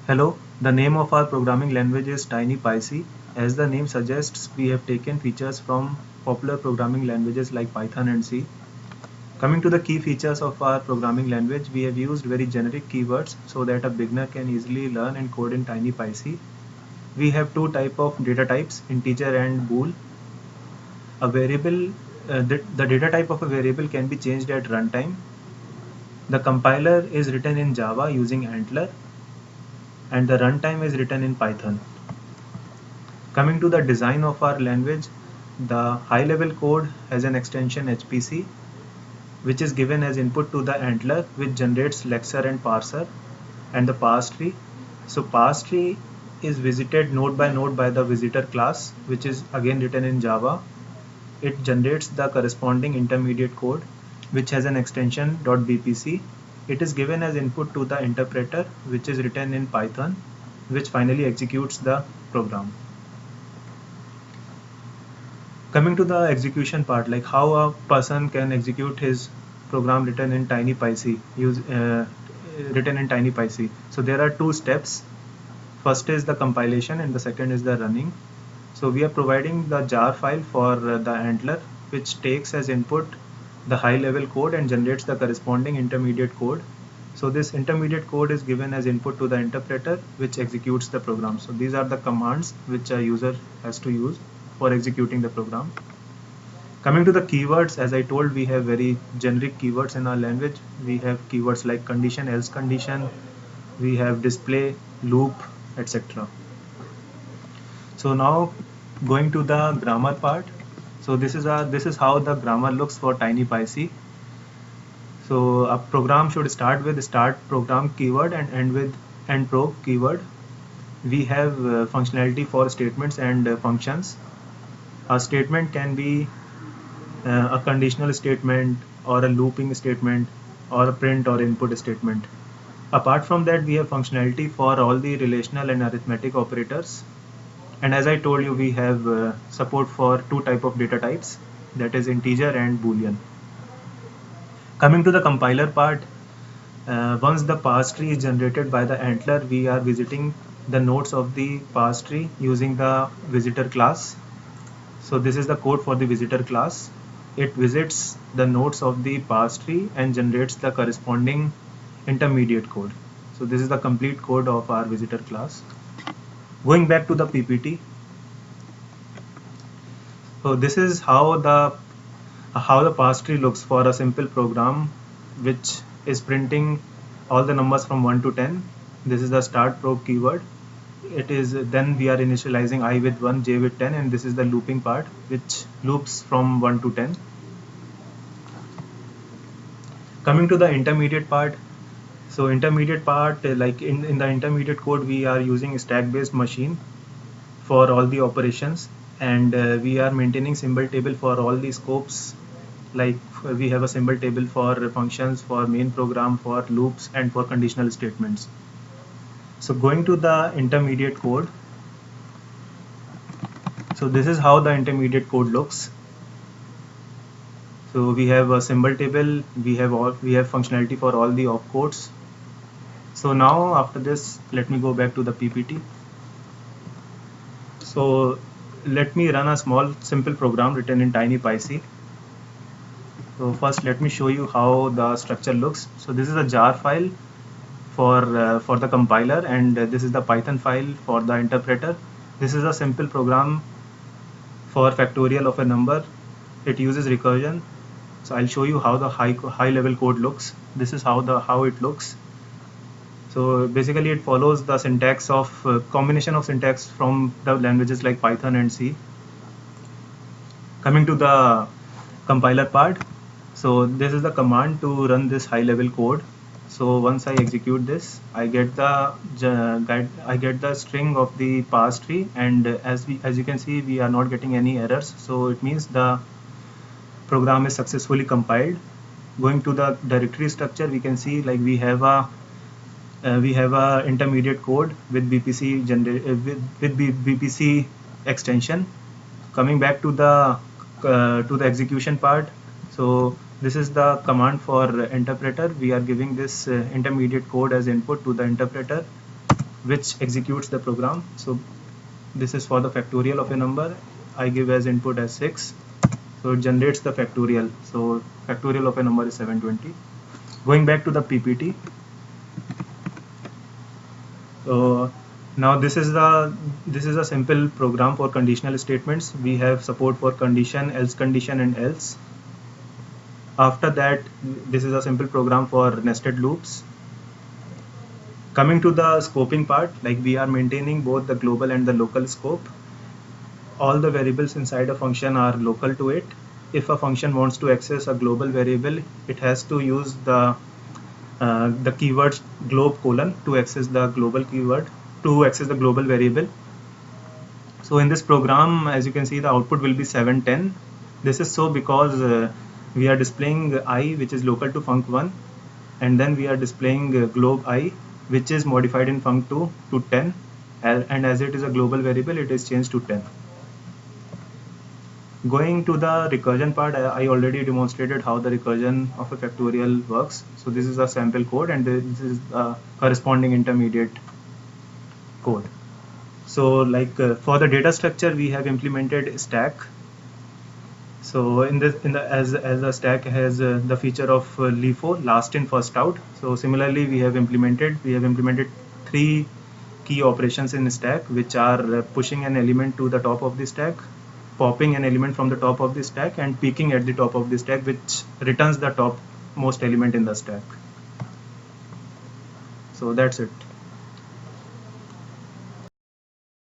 Hello, the name of our programming language is TinyPyC. As the name suggests, we have taken features from popular programming languages like Python and C. Coming to the key features of our programming language, we have used very generic keywords so that a beginner can easily learn and code in TinyPyC. We have two types of data types, integer and bool. A variable, the data type of a variable can be changed at runtime. The compiler is written in Java using Antler, and the runtime is written in Python. Coming to the design of our language, the high level code has an extension HPC, which is given as input to the Antler, which generates lexer and parser and the parse tree. So parse tree is visited node by the visitor class, which is again written in Java. It generates the corresponding intermediate code, which has an extension .bpc. It is given as input to the interpreter, which is written in Python, which finally executes the program. Coming to the execution part, like how a person can execute his program written in TinyPyC, So there are two steps. First is the compilation and the second is the running. So we are providing the jar file for the Antler, which takes as input the high level code and generates the corresponding intermediate code. So this intermediate code is given as input to the interpreter, which executes the program. So these are the commands which a user has to use for executing the program. Coming to the keywords, as I told, we have very generic keywords in our language. We have keywords like condition, else condition, we have display, loop, etc. So now going to the grammar part. So this is how the grammar looks for TinyPyC. So a program should start with start program keyword and end with end pro keyword. We have functionality for statements and functions. A statement can be a conditional statement or a looping statement or a print or input statement. Apart from that, we have functionality for all the relational and arithmetic operators. And as I told you, we have support for two type of data types, that is integer and boolean. Coming to the compiler part, once the parse tree is generated by the Antler, we are visiting the nodes of the parse tree using the visitor class. So this is the code for the visitor class. It visits the nodes of the parse tree and generates the corresponding intermediate code. So this is the complete code of our visitor class. Going back to the PPT. So this is how the parse tree looks for a simple program which is printing all the numbers from 1 to 10. This is the start probe keyword. It is then we are initializing I with 1, j with 10, and this is the looping part which loops from 1 to 10. Coming to the intermediate part. So intermediate part, like in the intermediate code, we are using stack based machine for all the operations, and we are maintaining symbol table for all the scopes. Like we have a symbol table for functions, for main program, for loops, and for conditional statements. So going to the intermediate code. So this is how the intermediate code looks. So we have a symbol table, we have functionality for all the opcodes. So now after this, let me go back to the PPT. So let me run a small simple program written in TinyPyC. So first let me show you how the structure looks. So this is a jar file for the compiler, and this is the Python file for the interpreter. This is a simple program for factorial of a number. It uses recursion. So I'll show you how the high level code looks. This is how it looks. So basically it follows the syntax of combination of syntax from the languages like Python and C. Coming to the compiler part. So this is the command to run this high level code. So once I execute this, I get the string of the parse tree, and as you can see, we are not getting any errors. So it means the program is successfully compiled. Going to the directory structure, we can see like we have a intermediate code with BPC BPC extension. Coming back to the execution part. So this is the command for interpreter. We are giving this intermediate code as input to the interpreter. which executes the program. So this is for the factorial of a number. I give as input as 6, so it generates the factorial. So factorial of a number is 720. Going back to the PPT, so now this is a simple program for conditional statements. We have support for condition, else condition, and else. After that, this is a simple program for nested loops. Coming to the scoping part, like we are maintaining both the global and the local scope. All the variables inside a function are local to it. If a function wants to access a global variable, it has to use the keyword globe colon to access the global keyword, to access the global variable. So in this program, as you can see, the output will be 710. This is so because we are displaying I, which is local to func1, and then we are displaying globe I, which is modified in func2 to 10, and as it is a global variable, it is changed to 10. Going to the recursion part, I already demonstrated how the recursion of a factorial works. So this is a sample code, and this is the corresponding intermediate code. So like for the data structure, we have implemented stack. So in the as the stack has the feature of LIFO, last in first out. So similarly, we have implemented 3 key operations in stack, which are pushing an element to the top of the stack, popping an element from the top of the stack, and peeking at the top of the stack, which returns the topmost element in the stack. So that's it.